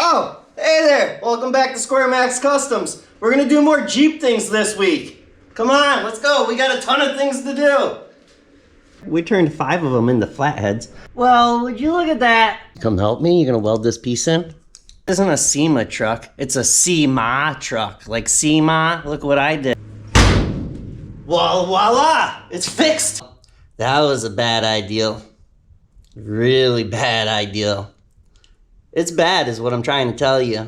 Oh, hey there! Welcome back to SquareMax Customs. We're gonna do more Jeep things this week. Come on, let's go. We got a ton of things to do. We turned 5 of them into flatheads. Well, would you look at that? Come help me. You're gonna weld this piece in? This isn't a SEMA truck. It's a SEMA truck. Like SEMA. Look what I did. Well, voila! It's fixed. That was a bad idea. Really bad idea. It's bad is what I'm trying to tell you.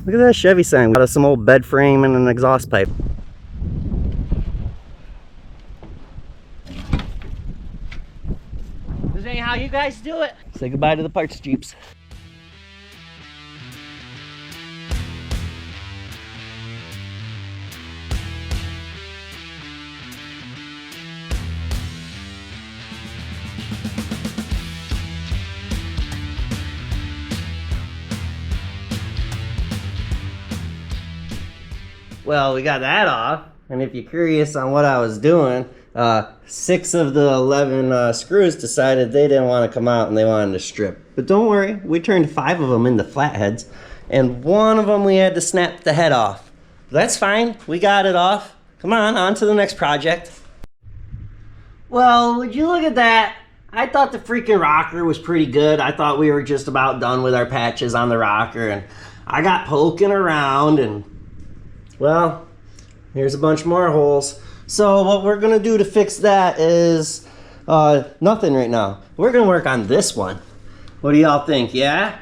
Look at that Chevy sign. Got some old bed frame and an exhaust pipe. This ain't how you guys do it. Say goodbye to the parts Jeeps. Well, we got that off, and if you're curious on what I was doing, 6 of the 11 screws decided they didn't want to come out and they wanted to strip. But don't worry, we turned 5 of them into flatheads, and 1 of them we had to snap the head off. That's fine, we got it off. Come on to the next project. Well, would you look at that? I thought the freaking rocker was pretty good. I thought we were just about done with our patches on the rocker, and I got poking around and well, here's a bunch more holes. So what we're gonna do to fix that is nothing right now. We're gonna work on this one. What do y'all think? Yeah?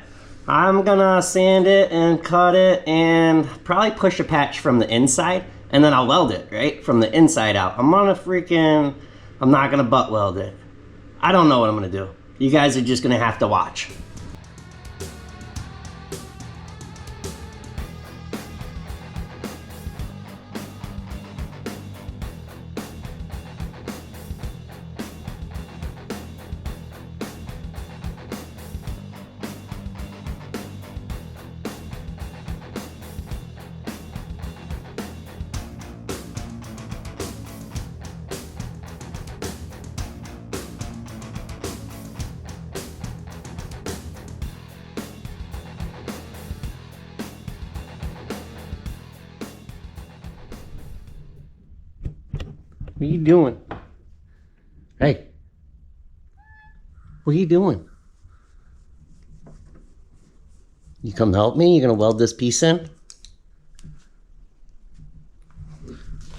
I'm gonna sand it and cut it and probably push a patch from the inside and then I'll weld it, right? From the inside out. I'm not gonna butt weld it. I don't know what I'm gonna do. You guys are just gonna have to watch. What are you doing? Hey. What are you doing? You come help me? You're gonna weld this piece in?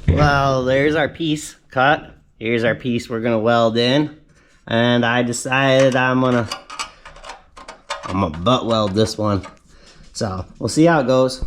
Well, there's our piece cut. Here's our piece we're gonna weld in. And I decided I'm gonna butt weld this one. So, we'll see how it goes.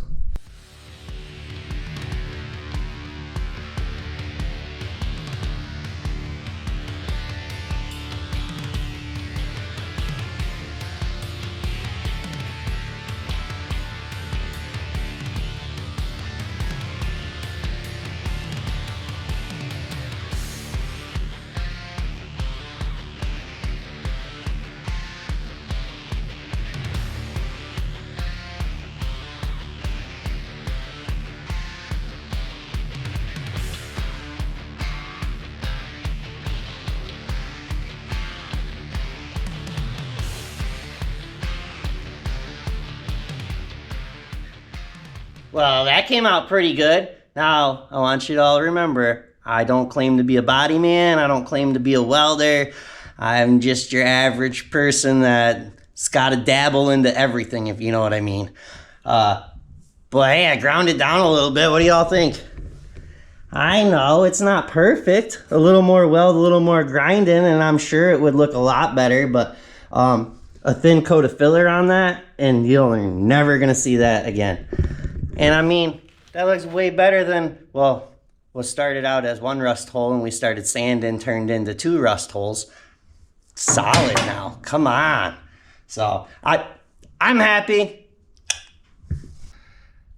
Well, that came out pretty good. Now, I want you to all remember, I don't claim to be a body man. I don't claim to be a welder. I'm just your average person that's got to dabble into everything, if you know what I mean. But hey, I ground it down a little bit. What do y'all think? I know, it's not perfect. A little more weld, a little more grinding, and I'm sure it would look a lot better, but a thin coat of filler on that, and you're never going to see that again. And I mean, that looks way better than, well, what started out as 1 rust hole and we started sanding, turned into 2 rust holes. Solid now, come on. So, I'm happy.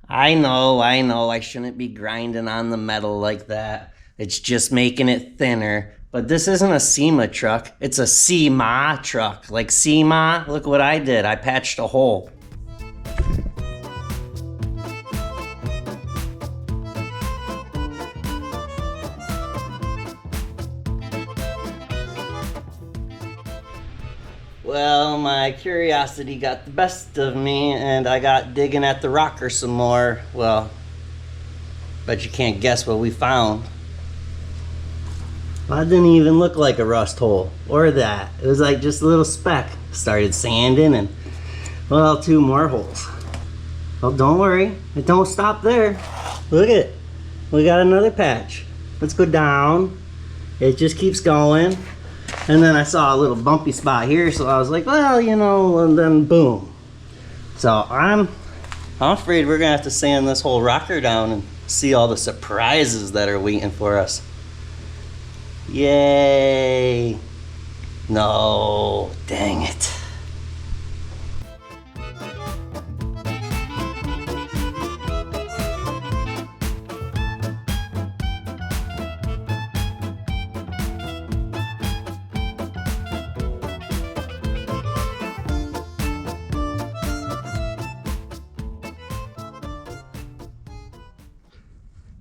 I know, I shouldn't be grinding on the metal like that. It's just making it thinner. But this isn't a SEMA truck, it's a SEMA truck. Like SEMA, look what I did, I patched a hole. Well, my my curiosity got the best of me and I got digging at the rocker some more. Well, bet you can't guess what we found. Well, it didn't even look like a rust hole or that. It was like just a little speck. Started sanding and, well, 2 more holes. Well, don't worry, it don't stop there. Look at it. We got another patch. Let's go down. It just keeps going. And then I saw a little bumpy spot here, so I was like, well, you know, and then boom. So I'm afraid we're gonna have to sand this whole rocker down and see all the surprises that are waiting for us. Yay! No, dang it.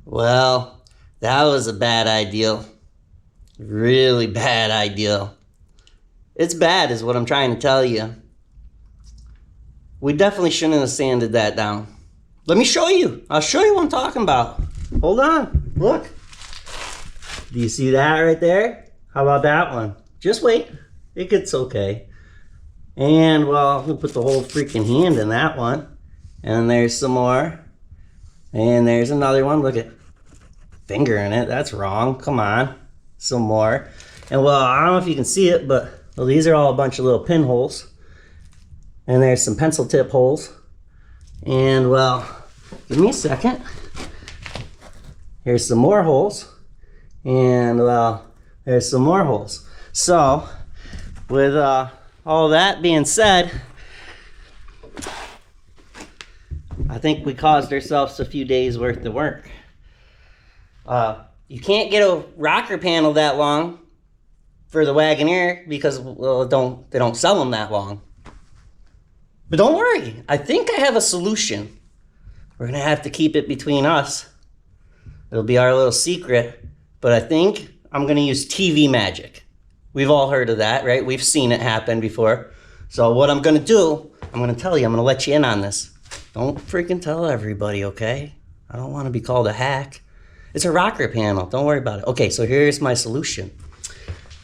Well, that was a bad idea. Really bad idea. It's bad is what I'm trying to tell you. We definitely shouldn't have sanded that down. Let me show you. I'll show you what I'm talking about. Hold on. Look. Do you see that right there? How about that one? Just wait. It gets okay. And, well, we'll put the whole freaking hand in that one. And there's some more. And there's another one. Look at finger in it. That's wrong. Come on. Some more. And, well, I don't know if you can see it, but well, these are all a bunch of little pinholes. And there's some pencil tip holes. And, well, give me a second. Here's some more holes. And, well, there's some more holes. So, with all that being said, I think we caused ourselves a few days worth of work. You can't get a rocker panel that long for the Wagoneer because, well, they don't sell them that long. But don't worry, I think I have a solution. We're gonna have to keep it between us. It'll be our little secret, but I think I'm gonna use TV magic. We've all heard of that, right? We've seen it happen before. So what I'm gonna do, I'm gonna tell you, I'm gonna let you in on this. Don't freaking tell everybody, okay? I don't wanna be called a hack. It's a rocker panel, don't worry about it. Okay, so here's my solution.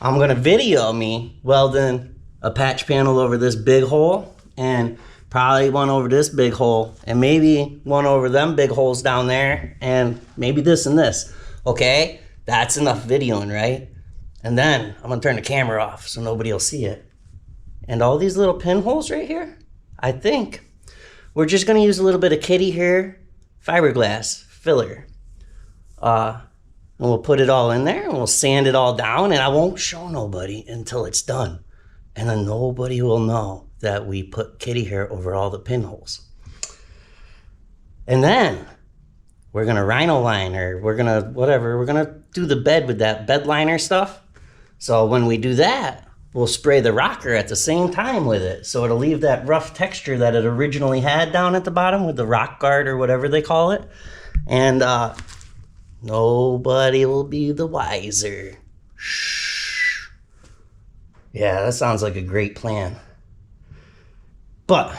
I'm gonna video me welding a patch panel over this big hole and probably one over this big hole and maybe one over them big holes down there and maybe this and this, okay? That's enough videoing, right? And then I'm gonna turn the camera off so nobody will see it. And all these little pinholes right here, I think we're just gonna use a little bit of kitty hair fiberglass filler. And we'll put it all in there and we'll sand it all down and I won't show nobody until it's done. And then nobody will know that we put kitty hair over all the pinholes. And then we're gonna rhino line or we're gonna do the bed with that bed liner stuff. So when we do that, we'll spray the rocker at the same time with it. So it'll leave that rough texture that it originally had down at the bottom with the rock guard or whatever they call it. And nobody will be the wiser. Shh. Yeah, that sounds like a great plan. But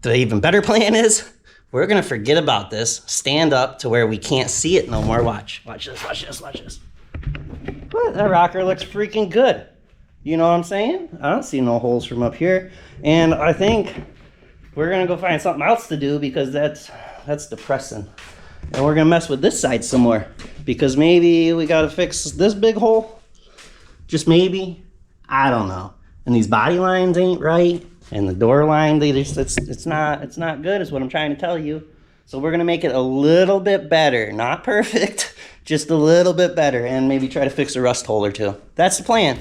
the even better plan is we're gonna forget about this, stand up to where we can't see it no more. Watch this, watch this, watch this. Well, that rocker looks freaking good. You know what I'm saying? I don't see no holes from up here. And I think we're gonna go find something else to do because that's depressing. And we're gonna mess with this side some more because maybe we gotta fix this big hole. Just maybe, I don't know. And these body lines ain't right. And the door line, it's not good is what I'm trying to tell you. So we're gonna make it a little bit better. Not perfect, just a little bit better. And maybe try to fix a rust hole or two. That's the plan.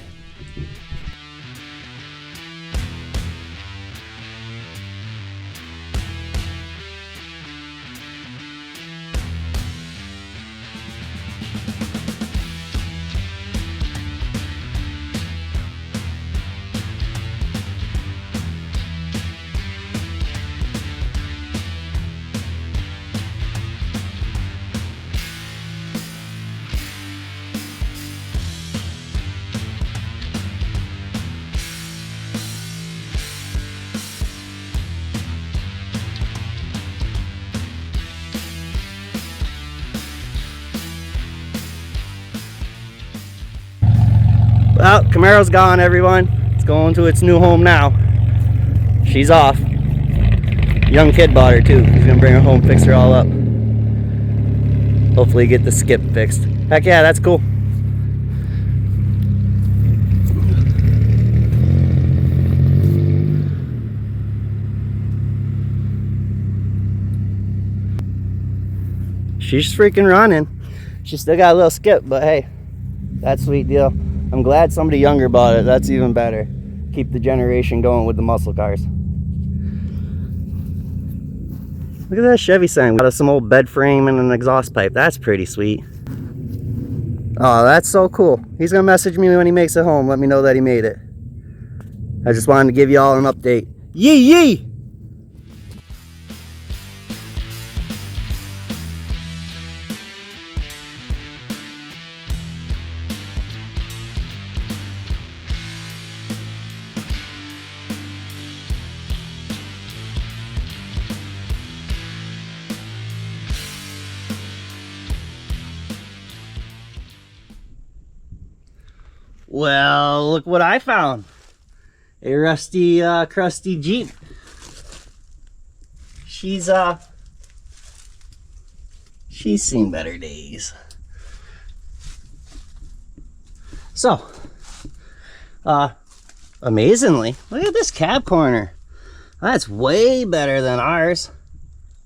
Well, Camaro's gone, everyone. It's going to its new home now. She's off. Young kid bought her too. He's gonna bring her home, fix her all up. Hopefully get the skip fixed. Heck yeah, that's cool. She's freaking running. She still got a little skip, but hey, that's a sweet deal. I'm glad somebody younger bought it. That's even better. Keep the generation going with the muscle cars. Look at that Chevy sign. We got some old bed frame and an exhaust pipe. That's pretty sweet. Oh, that's so cool. He's gonna message me when he makes it home. Let me know that he made it. I just wanted to give you all an update. Yee yee! Well, look what I found. A rusty, crusty Jeep. She's seen better days. So, amazingly, look at this cab corner. That's way better than ours.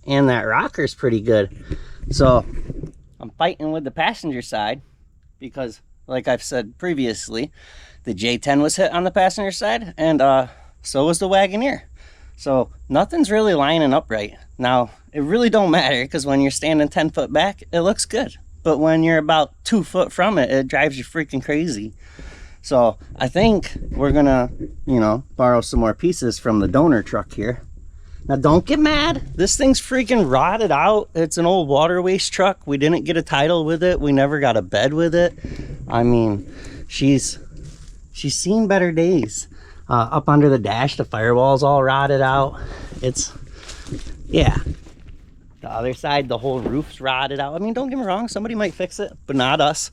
And that rocker's pretty good. So, I'm fighting with the passenger side because, like I've said previously, the J10 was hit on the passenger side, and so was the Wagoneer. So nothing's really lining up right. Now, it really don't matter, because when you're standing 10 foot back, it looks good. But when you're about 2 foot from it, it drives you freaking crazy. So I think we're gonna, you know, borrow some more pieces from the donor truck here. Now, don't get mad. This thing's freaking rotted out. It's an old water waste truck. We didn't get a title with it. We never got a bed with it. I mean, she's seen better days. Up under the dash, the firewall's all rotted out. It's, yeah. The other side, the whole roof's rotted out. I mean, don't get me wrong. Somebody might fix it, but not us.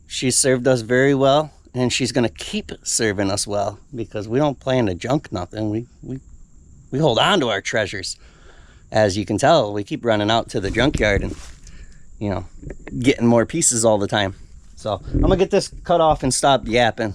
She's served us very well, and she's going to keep serving us well, because we don't plan to junk nothing. We hold on to our treasures. As you can tell, we keep running out to the junkyard and, you know, getting more pieces all the time. So I'm gonna get this cut off and stop yapping.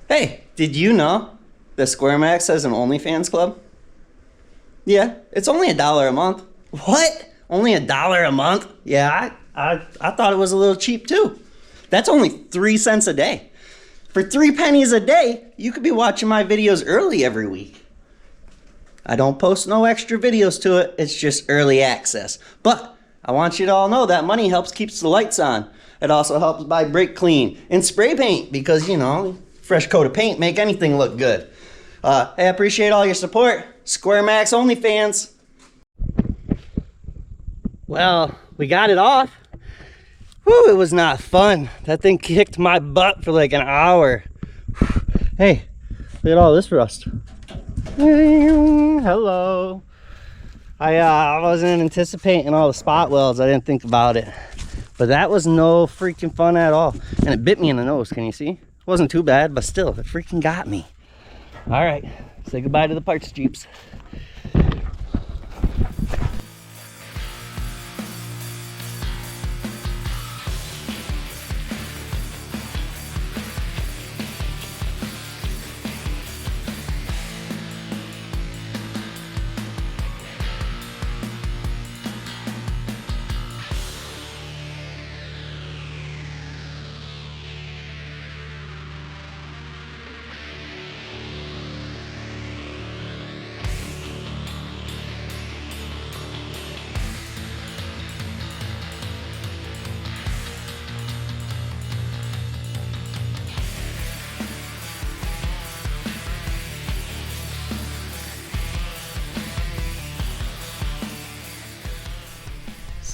Hey, did you know that SquareMax has an OnlyFans club? Yeah, it's only $1 a month. What? Only $1 a month? Yeah, I thought it was a little cheap too. That's only 3 cents a day. For 3 pennies a day, you could be watching my videos early every week. I don't post no extra videos to it. It's just early access. But I want you to all know that money helps keeps the lights on. It also helps buy brake clean and spray paint, because, you know, fresh coat of paint make anything look good. I appreciate all your support. SquareMax OnlyFans. Well, we got it off. Whew, it was not fun. That thing kicked my butt for like an hour. Hey, look at all this rust. Hello. I wasn't anticipating all the spot welds. I didn't think about it. But that was no freaking fun at all. And it bit me in the nose, can you see? It wasn't too bad, but still, it freaking got me. All right, say goodbye to the parts Jeeps.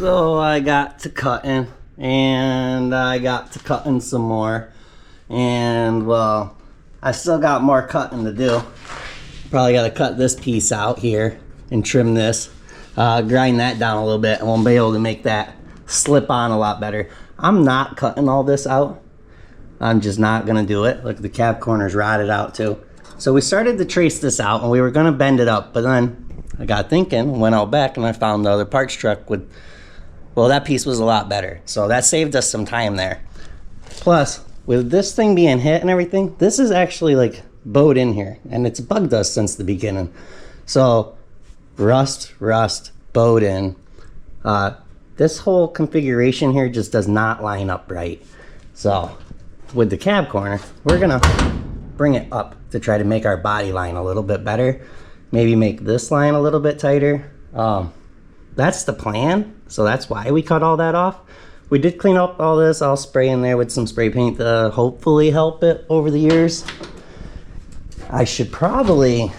So I got to cutting, and I got to cutting some more, and well, I still got more cutting to do. Probably got to cut this piece out here and trim this, grind that down a little bit, and we'll be able to make that slip on a lot better. I'm not cutting all this out. I'm just not gonna do it. Look, the cab corner's rotted out too. So we started to trace this out, and we were gonna bend it up, but then I got thinking, went out back, and I found the other parts truck with, well, that piece was a lot better. So that saved us some time there. Plus, with this thing being hit and everything, this is actually like bowed in here, and it's bugged us since the beginning. So rust, bowed in. This whole configuration here just does not line up right. So with the cab corner, we're gonna bring it up to try to make our body line a little bit better. Maybe make this line a little bit tighter. That's the plan, so that's why we cut all that off. We did clean up all this. I'll spray in there with some spray paint to hopefully help it over the years. I should probably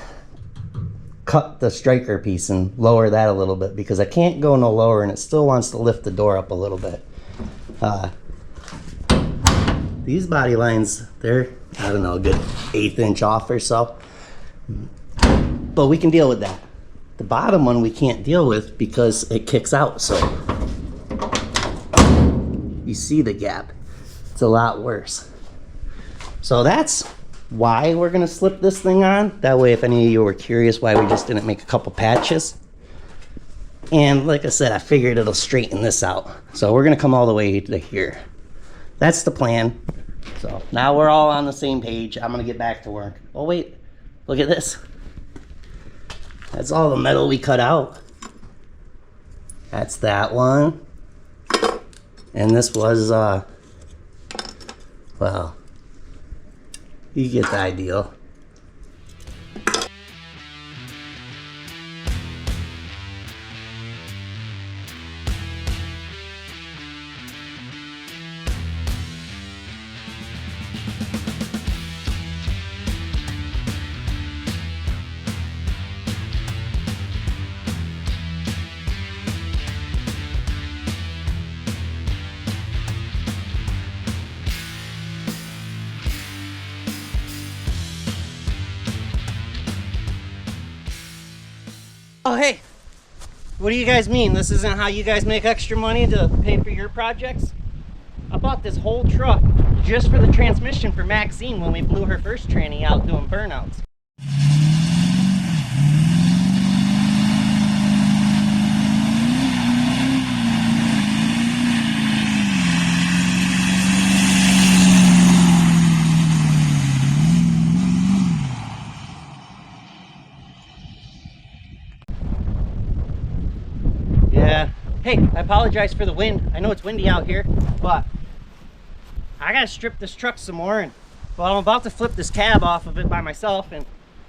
cut the striker piece and lower that a little bit, because I can't go no lower and it still wants to lift the door up a little bit. These body lines, they're, I don't know, a good 1/8 inch off or so, but we can deal with that. The bottom one we can't deal with because it kicks out, so you see the gap. It's a lot worse. So that's why we're gonna slip this thing on. That way, if any of you were curious why we just didn't make a couple patches. And like I said, I figured it'll straighten this out. So we're gonna come all the way to here. That's the plan. So now we're all on the same page. I'm gonna get back to work. Oh wait, look at this. That's all the metal we cut out. That's that one. And this was, well, you get the idea. Oh, hey, what do you guys mean? This isn't how you guys make extra money to pay for your projects? I bought this whole truck just for the transmission for Maxine when we blew her first tranny out doing burnouts. Hey, I apologize for the wind. I know it's windy out here, but I gotta strip this truck some more, and well, I'm about to flip this cab off of it by myself, and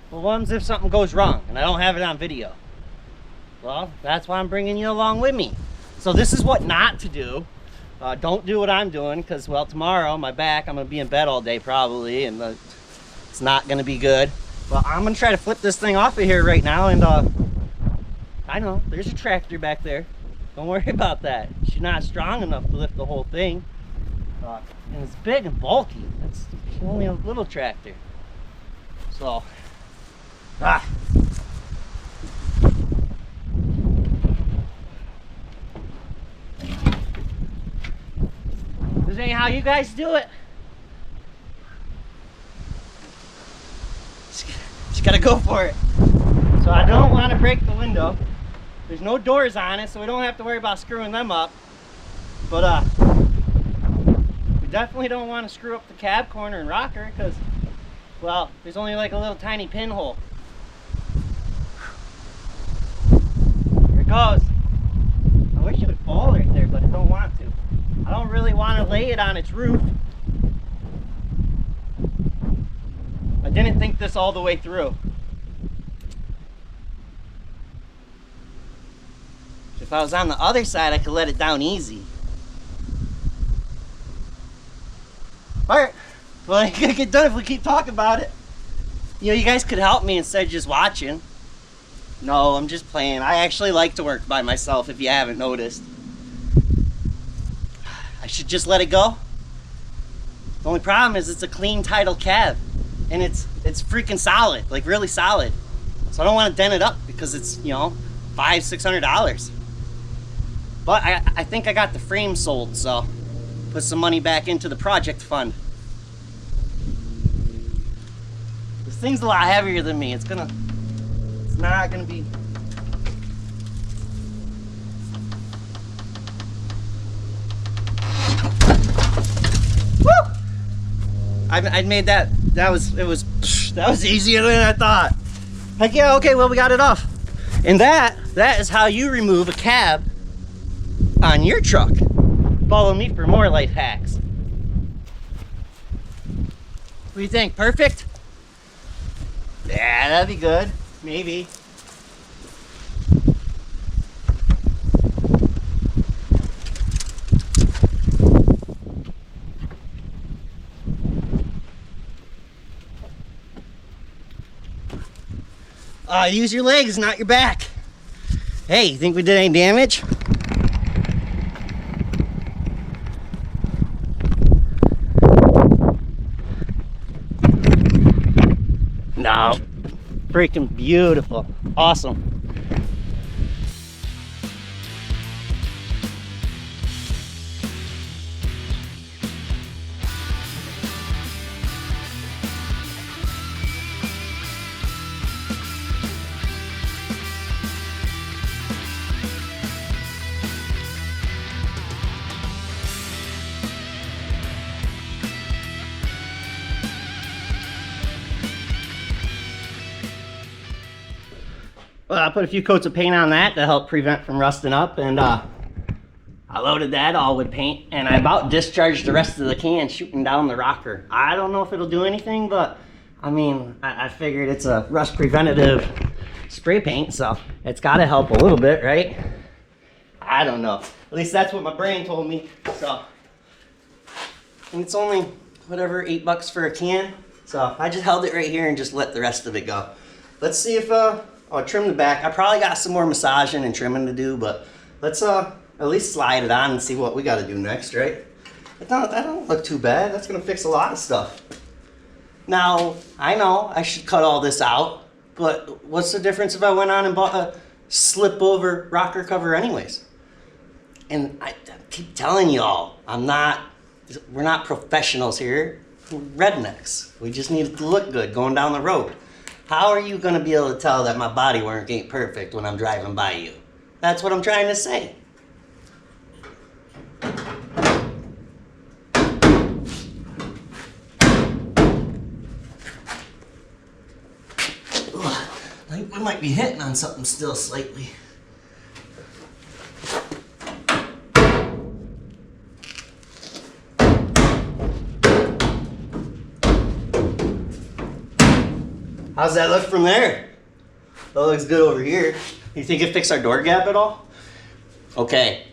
well, what if something goes wrong and I don't have it on video? Well, that's why I'm bringing you along with me. So this is what not to do. Don't do what I'm doing, because well, tomorrow my back, I'm gonna be in bed all day probably, and it's not gonna be good. Well, I'm gonna try to flip this thing off of here right now, and I know there's a tractor back there. Don't worry about that. She's not strong enough to lift the whole thing. And it's big and bulky. It's only a little tractor. So, This ain't how you guys do it. Just gotta go for it. So I don't want to break the window. There's no doors on it, so we don't have to worry about screwing them up. But we definitely don't want to screw up the cab corner and rocker, because, well, there's only like a little tiny pinhole. Here it goes. I wish it would fall right there, but I don't want to. I don't really want to lay it on its roof. I didn't think this all the way through. If I was on the other side, I could let it down easy. Alright, well, I ain't gonna get done if we keep talking about it. You know, you guys could help me instead of just watching. No, I'm just playing. I actually like to work by myself, if you haven't noticed. I should just let it go. The only problem is it's a clean title cab, and it's freaking solid, like really solid. So I don't want to dent it up because it's, you know, $500-600. But I think I got the frame sold, so put some money back into the project fund. This thing's a lot heavier than me. It's not gonna be. I made that. That was easier than I thought. Heck yeah, okay, well we got it off. And that is how you remove a cab on your truck. Follow me for more life hacks. What do you think? Perfect? Yeah, that'd be good. Maybe. Use your legs, not your back. Hey, you think we did any damage? No. Freaking beautiful. Awesome. Well, I put a few coats of paint on that to help prevent from rusting up, and I loaded that all with paint, and I about discharged the rest of the can shooting down the rocker. I don't know if it'll do anything, but I mean, I figured it's a rust preventative spray paint, so it's got to help a little bit, right? I don't know. At least that's what my brain told me. So, and it's only whatever, $8 for a can. So I just held it right here and just let the rest of it go. Let's see if I'll trim the back. I probably got some more massaging and trimming to do, but let's at least slide it on and see what we got to do next, right? That don't look too bad. That's gonna fix a lot of stuff. Now, I know I should cut all this out, but what's the difference if I went on and bought a slip over rocker cover anyways? And I keep telling y'all, we're not professionals here. We're rednecks. We just need it to look good going down the road. How are you gonna be able to tell that my bodywork ain't perfect when I'm driving by you? That's what I'm trying to say. I think we might be hitting on something still slightly. How's that look from there? That looks good over here. You think it fixed our door gap at all? Okay.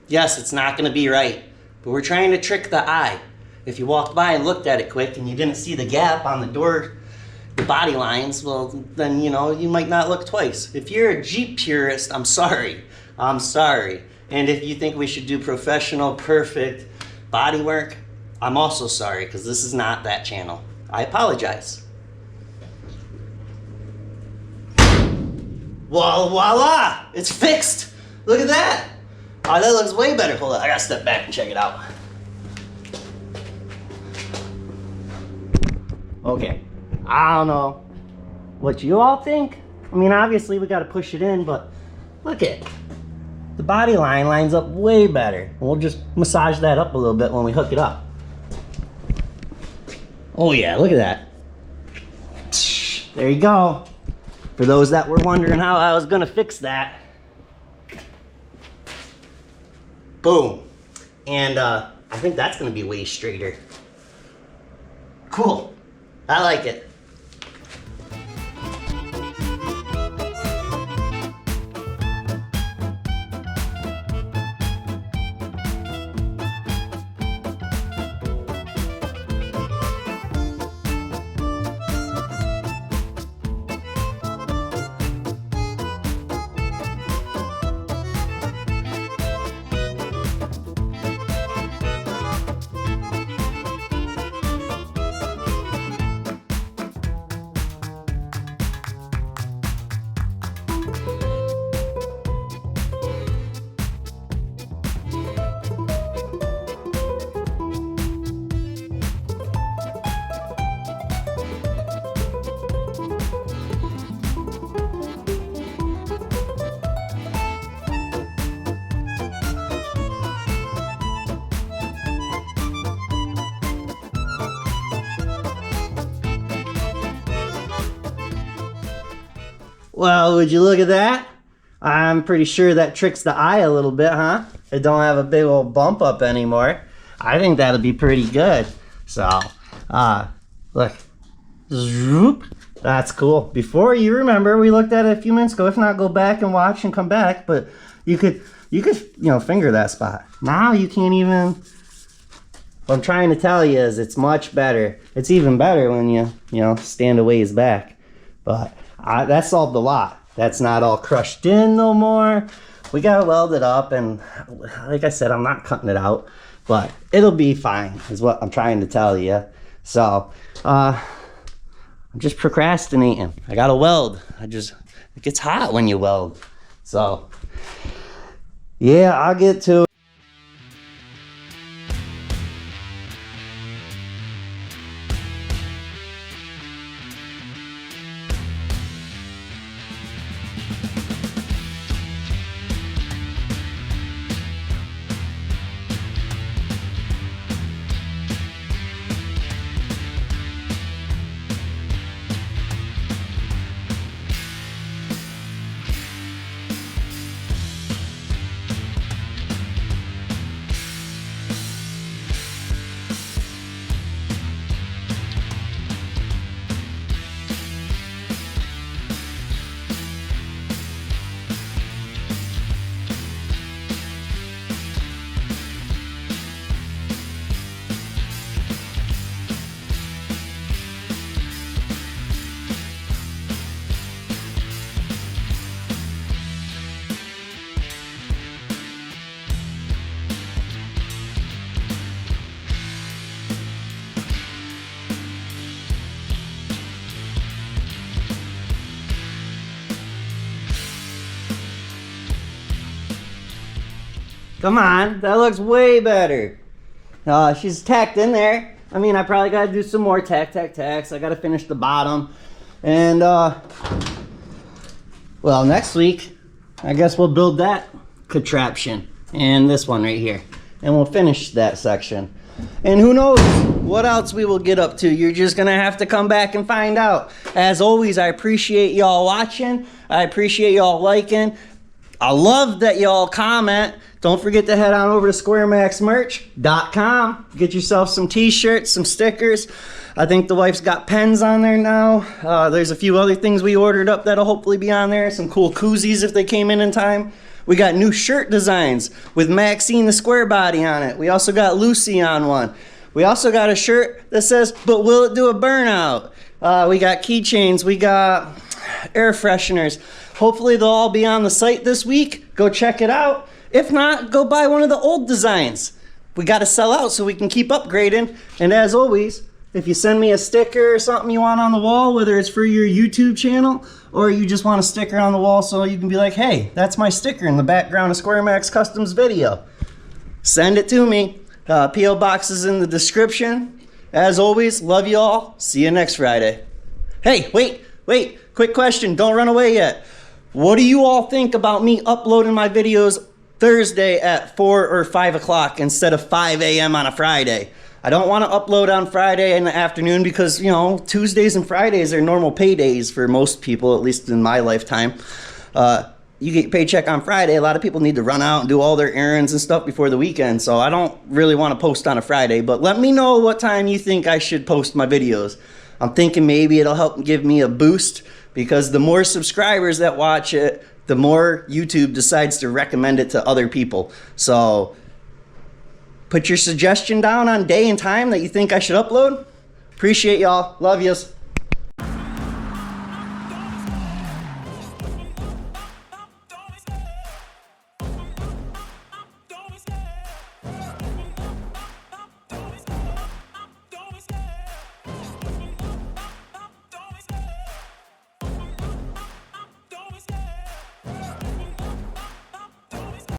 Yes, it's not gonna be right, but we're trying to trick the eye. If you walked by and looked at it quick and you didn't see the gap on the door, the body lines, well, then, you know, you might not look twice. If you're a Jeep purist, I'm sorry. I'm sorry. And if you think we should do professional, perfect body work, I'm also sorry, because this is not that channel. I apologize. Well, voila! It's fixed! Look at that! Oh, that looks way better. Hold on, I gotta step back and check it out. Okay, I don't know what you all think. I mean, obviously we gotta push it in, but look at the body line lines up way better. And we'll just massage that up a little bit when we hook it up. Oh yeah, look at that. There you go. For those that were wondering how I was gonna fix that. Boom. And I think that's gonna be way straighter. Cool. I like it. Well, would you look at that? I'm pretty sure that tricks the eye a little bit, huh? It don't have a big old bump up anymore. I think that'll be pretty good. So, look. Zoop. That's cool. Before, you remember, we looked at it a few minutes ago. If not, go back and watch and come back. But you could, finger that spot. Now you can't even. What I'm trying to tell you is it's much better. It's even better when you stand a ways back. But that solved a lot. That's not all crushed in no more. We gotta weld it up, and like I said, I'm not cutting it out, but it'll be fine is what I'm trying to tell you. So I'm just procrastinating. I gotta weld. It gets hot when you weld. So yeah, I'll get to it. Come on, that looks way better. She's tacked in there. I mean, I probably gotta do some more tacks. I gotta finish the bottom. And, well, next week, I guess we'll build that contraption. And this one right here. And we'll finish that section. And who knows what else we will get up to. You're just gonna have to come back and find out. As always, I appreciate y'all watching. I appreciate y'all liking. I love that y'all comment. Don't forget to head on over to SquareMaxMerch.com. Get yourself some t-shirts, some stickers. I think the wife's got pens on there now. There's a few other things we ordered up that'll hopefully be on there. Some cool koozies if they came in time. We got new shirt designs with Maxine the Square Body on it. We also got Lucy on one. We also got a shirt that says, "But will it do a burnout?" We got keychains. We got air fresheners. Hopefully they'll all be on the site this week. Go check it out. If not, go buy one of the old designs. We got to sell out so we can keep upgrading. And as always, if you send me a sticker or something you want on the wall, whether it's for your YouTube channel or you just want a sticker on the wall so you can be like, hey, that's my sticker in the background of SquareMax Customs video, send it to me. P.O. box is in the description. As always, love you all. See you next Friday. Hey, wait. Quick question. Don't run away yet. What do you all think about me uploading my videos Thursday at 4 or 5 o'clock instead of 5 a.m. on a Friday? I don't want to upload on Friday in the afternoon because, Tuesdays and Fridays are normal paydays for most people, at least in my lifetime. You get your paycheck on Friday. A lot of people need to run out and do all their errands and stuff before the weekend, so I don't really want to post on a Friday. But let me know what time you think I should post my videos. I'm thinking maybe it'll help give me a boost because the more subscribers that watch it, the more YouTube decides to recommend it to other people. So put your suggestion down on day and time that you think I should upload. Appreciate y'all. Love yous.